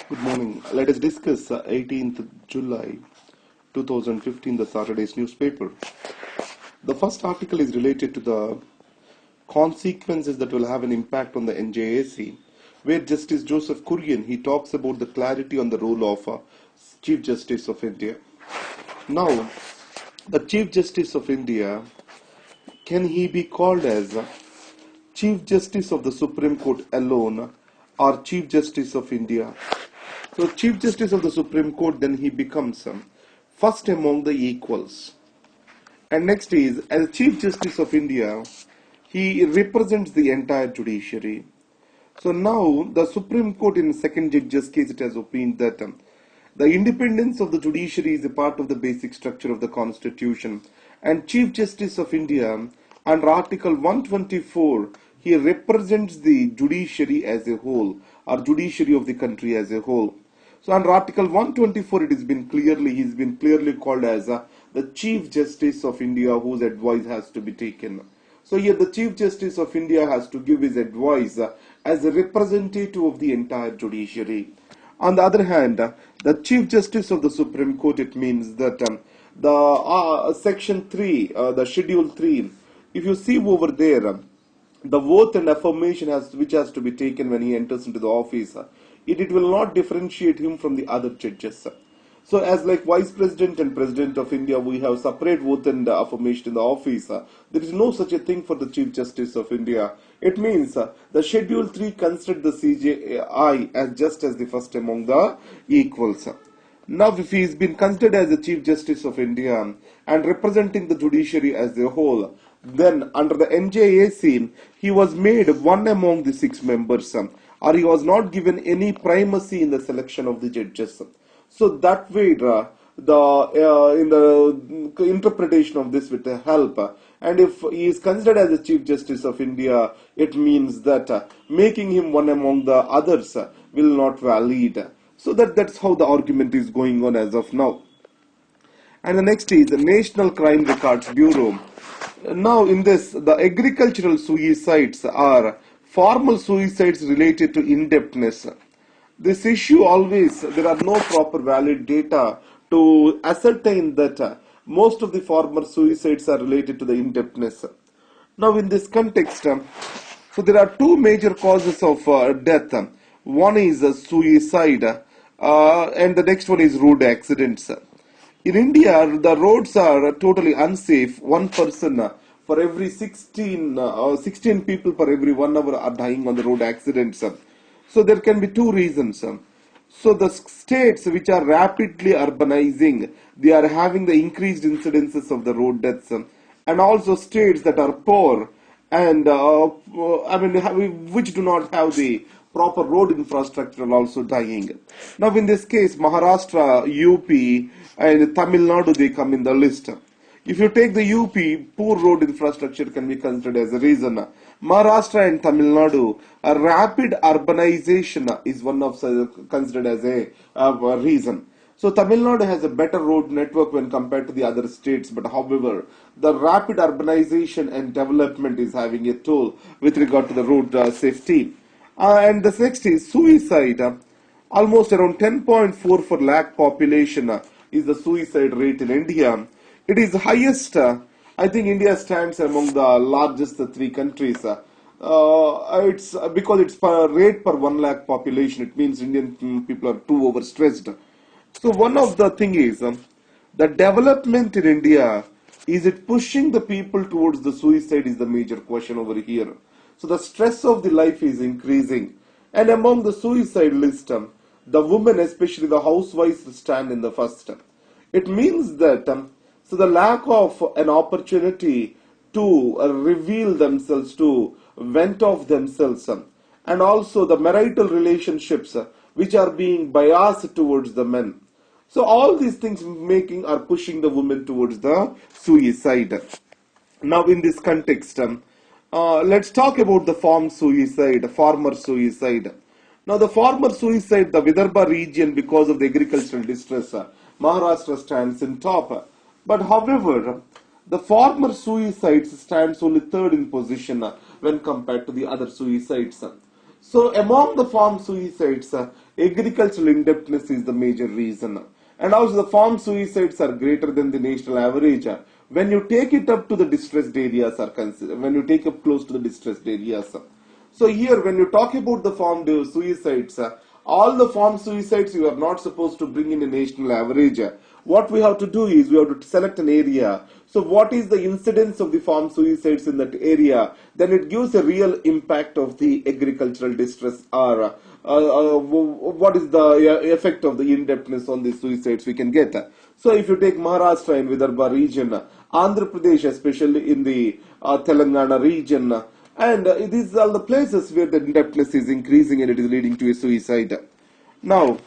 Good morning. Let us discuss 18th July 2015, the Saturday's newspaper. The first article is related to the consequences that will have an impact on the NJAC, where Justice Joseph Kurian he talks about the clarity on the role of Chief Justice of India. Now, the Chief Justice of India, can he be called as Chief Justice of the Supreme Court alone or Chief Justice of India? So, Chief Justice of the Supreme Court, then he becomes first among the equals. And next is, as Chief Justice of India, he represents the entire judiciary. So now, the Supreme Court in second judge's case, it has opined that the independence of the judiciary is a part of the basic structure of the Constitution. And Chief Justice of India, under Article 124, he represents the judiciary as a whole, or judiciary of the country as a whole. So under Article 124, he's been clearly called as the Chief Justice of India, whose advice has to be taken. So here the Chief Justice of India has to give his advice as a representative of the entire judiciary. On the other hand, the Chief Justice of the Supreme Court, it means that the Section 3, the Schedule 3, if you see over there, the oath and affirmation which has to be taken when he enters into the office, it will not differentiate him from the other judges. So as like Vice President and President of India, we have separate oath and affirmation in the office. There is no such a thing for the Chief Justice of India. It means the Schedule 3 considered the CJI as just as the first among the equals. Now if he has been considered as the Chief Justice of India and representing the judiciary as a whole, then under the NJAC, he was made one among the 6 members, or he was not given any primacy in the selection of the judges. So that way, in the interpretation of this with help, and if he is considered as the Chief Justice of India, it means that making him one among the others will not valid. So that's how the argument is going on as of now. And the next is the National Crime Records Bureau. Now in this, the agricultural suicides are formal suicides related to indebtedness. This issue always, there are no proper valid data to ascertain that most of the former suicides are related to the indebtedness. Now in this context, so there are 2 major causes of death. One is suicide and the next one is road accidents. In India, the roads are totally unsafe. One person for every 16 people per every 1 hour are dying on the road accidents. So there can be 2 reasons. So the states which are rapidly urbanizing, they are having the increased incidences of the road deaths, and also states that are poor and which do not have the proper road infrastructure are also dying. Now in this case, Maharashtra, UP and Tamil Nadu, they come in the list. If you take the UP, poor road infrastructure can be considered as a reason. Maharashtra and Tamil Nadu, a rapid urbanization is one of considered as a reason. So Tamil Nadu has a better road network when compared to the other states, but however, the rapid urbanization and development is having a toll with regard to the road safety. And the next is suicide. Almost around 10.4 per lakh population is the suicide rate in India. It is highest. I think India stands among the largest 3 countries. It's because it's per rate per 1 lakh population. It means Indian people are too overstressed. So one of the thing is the development in India, is it pushing the people towards the suicide is the major question over here. So the stress of the life is increasing, and among the suicide list, the women, especially the housewives, stand in the first. It means that so the lack of an opportunity to reveal themselves, to vent off themselves, and also the marital relationships which are being biased towards the men. So all these things are pushing the women towards the suicide. Now in this context, let's talk about the former suicide. Now the former suicide, the Vidarbha region, because of the agricultural distress, Maharashtra stands in top. But however, the former suicides stands only 3rd in position when compared to the other suicides. So among the former suicides, agricultural indebtedness is the major reason. And also the farm suicides are greater than the national average. When you take it up to the distressed areas are considered, when you take up close to the distressed areas. So here, when you talk about the farm suicides, all the farm suicides you are not supposed to bring in a national average. What we have to do is we have to select an area. So what is the incidence of the farm suicides in that area? Then it gives a real impact of the agricultural distress, or what is the effect of the indebtedness on the suicides we can get. So if you take Maharashtra in Vidarbha region, Andhra Pradesh especially in the Telangana region, and these are the places where the indebtedness is increasing and it is leading to a suicide. Now,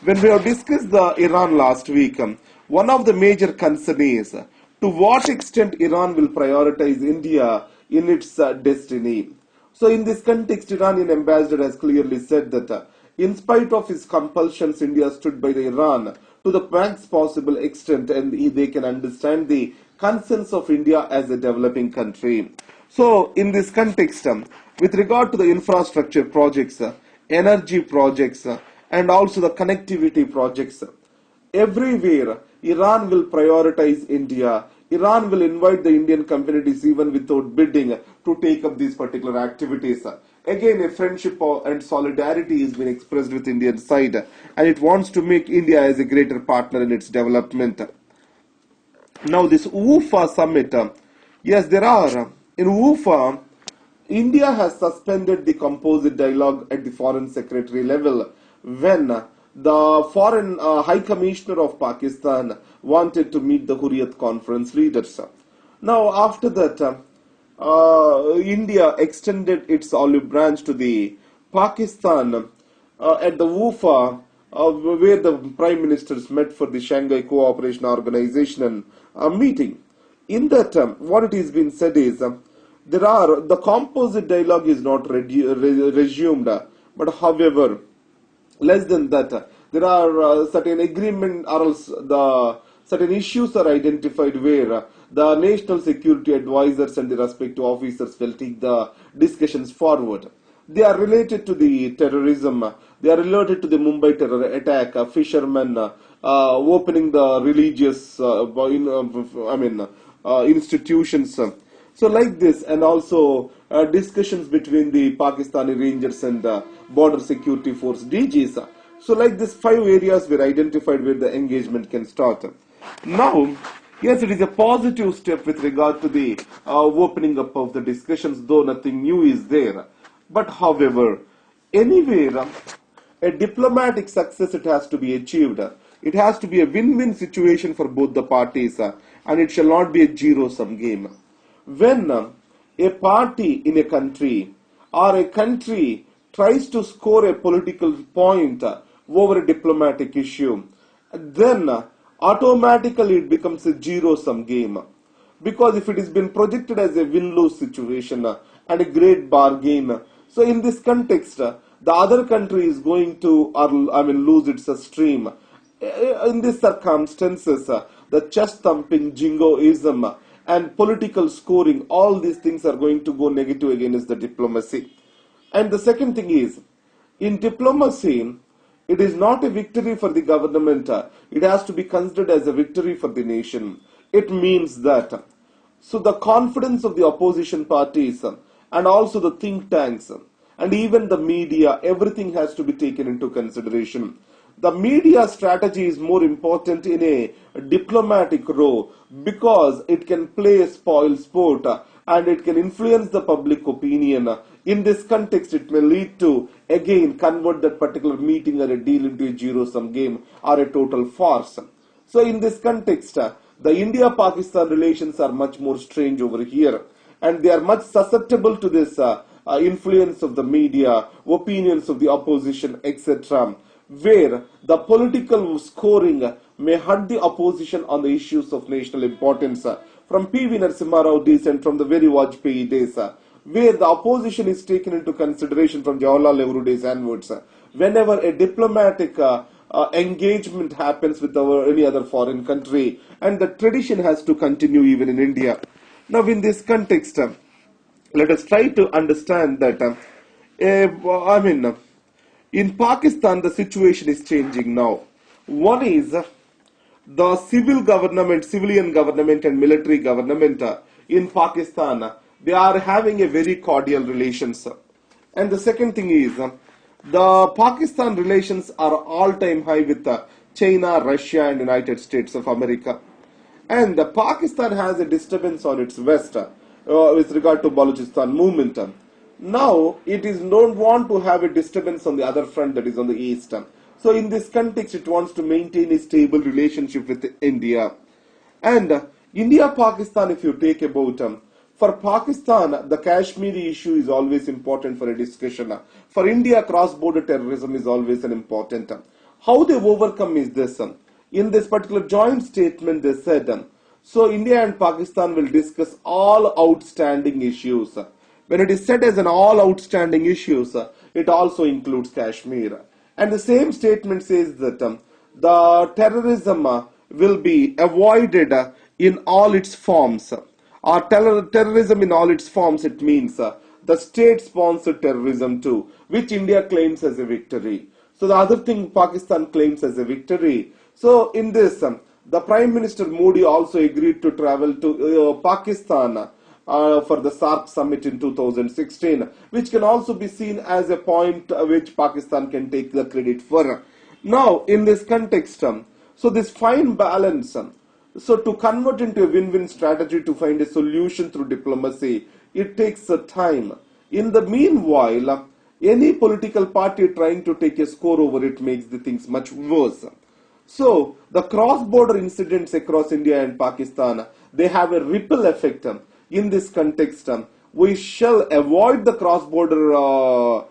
when we have discussed the Iran last week, one of the major concerns is to what extent Iran will prioritize India in its destiny. So in this context, Iranian ambassador has clearly said that in spite of his compulsions, India stood by the Iran to the max possible extent, and they can understand the concerns of India as a developing country. So in this context, with regard to the infrastructure projects, energy projects, and also the connectivity projects, everywhere Iran will prioritize India. Iran will invite the Indian communities even without bidding to take up these particular activities. Again, a friendship and solidarity has been expressed with Indian side, and it wants to make India as a greater partner in its development. Now this UFA summit, yes, there are. In UFA, India has suspended the composite dialogue at the foreign secretary level when the foreign high commissioner of Pakistan wanted to meet the Hurriyat conference leaders. Now after that, India extended its olive branch to the Pakistan at the UFA, where the prime ministers met for the Shanghai Cooperation Organization meeting. In that, what it has been said is the composite dialogue is not resumed, but however, less than that, there are certain agreement or else the certain issues are identified where the national security advisors and the respective officers will take the discussions forward. They are related to the terrorism. They are related to the Mumbai terror attack, fishermen opening the religious, institutions. So like this, and also discussions between the Pakistani Rangers and Border Security Force DGs. So like this, 5 areas were identified where the engagement can start. Now, yes, it is a positive step with regard to the opening up of the discussions, though nothing new is there. But however, anywhere, a diplomatic success it has to be achieved. It has to be a win-win situation for both the parties, and it shall not be a zero-sum game. When a party in a country or a country tries to score a political point over a diplomatic issue, then automatically it becomes a zero-sum game. Because if it has been projected as a win-lose situation and a great bargain, so in this context, the other country is going to, lose its stream. In these circumstances, the chest thumping, jingoism, and political scoring, all these things are going to go negative against the diplomacy. And the second thing is, in diplomacy, it is not a victory for the government. It has to be considered as a victory for the nation. It means that, so the confidence of the opposition parties and also the think tanks and even the media, everything has to be taken into consideration. The media strategy is more important in a diplomatic role because it can play a spoil sport and it can influence the public opinion. In this context, it may lead to, again, convert that particular meeting or a deal into a zero-sum game or a total farce. So in this context, the India-Pakistan relations are much more strange over here, and they are much susceptible to this influence of the media, opinions of the opposition, etc., where the political scoring may hurt the opposition on the issues of national importance. From P.V. Narasimha Rao days and from the very Vajpayee days, where the opposition is taken into consideration from Jawaharlal Nehru days onwards, whenever a diplomatic engagement happens with any other foreign country, and the tradition has to continue even in India. Now, in this context, let us try to understand that, In Pakistan, the situation is changing now. One is the civilian government and military government in Pakistan, they are having a very cordial relations. And the second thing is, the Pakistan relations are all-time high with China, Russia, and United States of America. And Pakistan has a disturbance on its west with regard to Balochistan movement. Now it is don't want to have a disturbance on the other front, that is on the east. So in this context, it wants to maintain a stable relationship with India. And India-Pakistan, if you take about, for Pakistan, the Kashmiri issue is always important for a discussion. For India, cross-border terrorism is always an important. How they overcome is this. In this particular joint statement, they said, so India and Pakistan will discuss all outstanding issues. When it is said as an all outstanding issues, it also includes Kashmir. And the same statement says that the terrorism will be avoided in all its forms. Or terrorism in all its forms, it means the state-sponsored terrorism too, which India claims as a victory. So the other thing Pakistan claims as a victory. So in this, the Prime Minister Modi also agreed to travel to Pakistan for the SAARC summit in 2016, which can also be seen as a point which Pakistan can take the credit for. Now, in this context, so this fine balance, so to convert into a win-win strategy to find a solution through diplomacy, it takes time. In the meanwhile, any political party trying to take a score over it makes the things much worse. So, the cross-border incidents across India and Pakistan, they have a ripple effect. In this context, we shall avoid the cross-border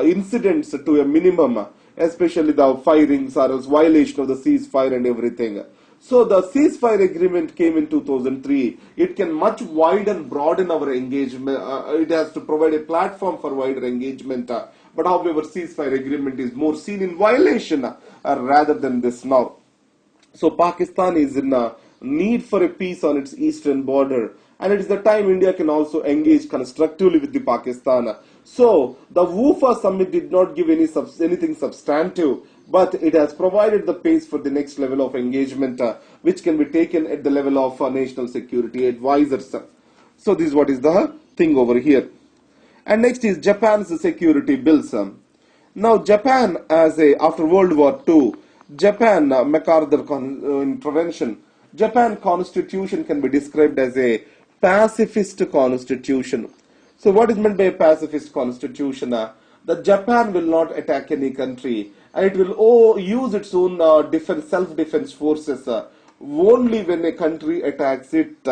incidents to a minimum, especially the firings or else violation of the ceasefire and everything. So the ceasefire agreement came in 2003. It can much widen, broaden our engagement. It has to provide a platform for wider engagement. But however, ceasefire agreement is more seen in violation rather than this now. So Pakistan is in need for a peace on its eastern border. And it is the time India can also engage constructively with the Pakistan. So the WUFA summit did not give anything substantive, but it has provided the pace for the next level of engagement, which can be taken at the level of national security advisors. So this is what is the thing over here. And next is Japan's security bills. Now Japan, after World War II, Japan MacArthur intervention, Japan constitution can be described as a pacifist constitution. So what is meant by a pacifist constitution? That Japan will not attack any country, and it will use its own self-defense forces only when a country attacks it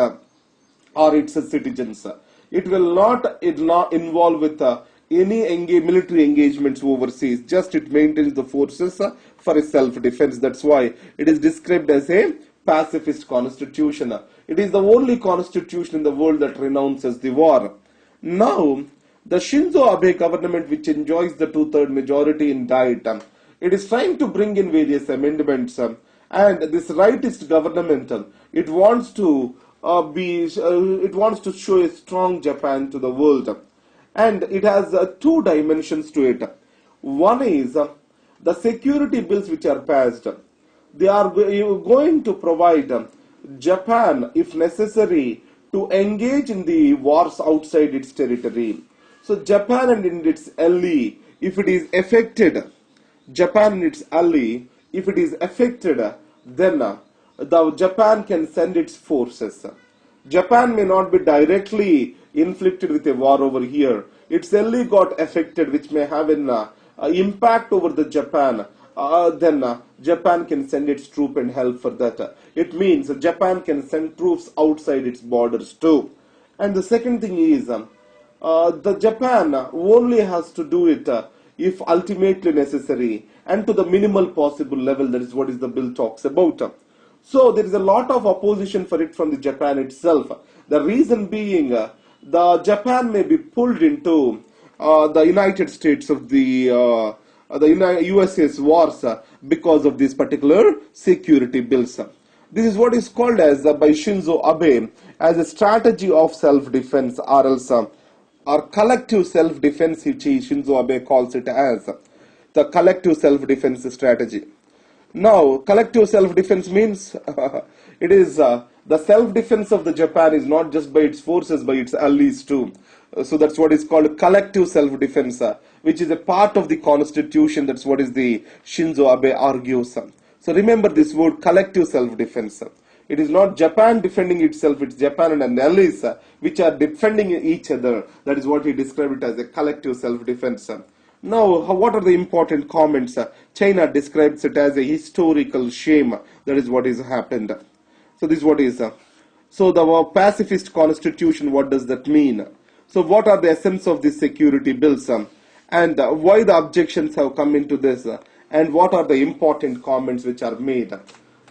or its citizens. It will not involve with any military engagements overseas. Just it maintains the forces for a self-defense. That's why it is described as a pacifist constitution. It is the only constitution in the world that renounces the war. Now, the Shinzo Abe government, which enjoys the two-third majority in Diet, it is trying to bring in various amendments, and this rightist government, it wants to show a strong Japan to the world, and it has two dimensions to it. One is the security bills which are passed. They are going to provide Japan, if necessary, to engage in the wars outside its territory. So Japan and its ally, if it is affected, Japan and its ally, if it is affected, then the Japan can send its forces. Japan may not be directly inflicted with a war over here. Its ally got affected, which may have an impact over the Japan. Then Japan can send its troop and help for that. It means Japan can send troops outside its borders too. And the second thing is, the Japan only has to do it if ultimately necessary and to the minimal possible level. That is what is the bill talks about. So there is a lot of opposition for it from the Japan itself. The reason being, the Japan may be pulled into the United States of the USA's wars because of these particular security bills. This is what is called as by Shinzo Abe as a strategy of self-defense, or else or collective self-defense, which Shinzo Abe calls it as. the collective self-defense strategy. Now, collective self-defense means it is the self-defense of the Japan is not just by its forces, by its allies too. So that's what is called collective self-defense, which is a part of the constitution. That's what is the Shinzo Abe argues. So remember this word collective self-defense. It is not Japan defending itself, it's Japan and allies which are defending each other. That is what he described it as a collective self-defense. Now, what are the important comments? China describes it as a historical shame. That is what has happened. So this is what is. So the pacifist constitution, what does that mean? So what are the essence of these security bills? And why the objections have come into this? And what are the important comments which are made?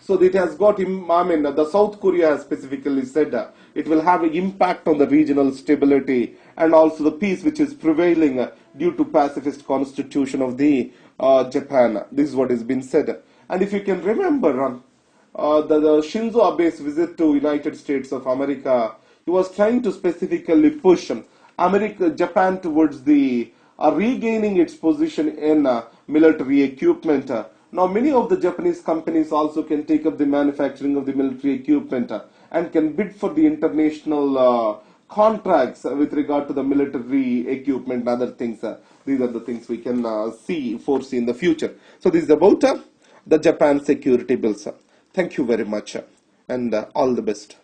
So it has got, I mean, the South Korea has specifically said it will have an impact on the regional stability and also the peace which is prevailing due to pacifist constitution of the Japan. This is what has been said. And if you can remember, the Shinzo Abe's visit to United States of America, he was trying to specifically push Japan towards the regaining its position in military equipment. Now, many of the Japanese companies also can take up the manufacturing of the military equipment and can bid for the international contracts with regard to the military equipment and other things. These are the things we can foresee in the future. So, this is about the Japan security bills. Thank you very much and all the best.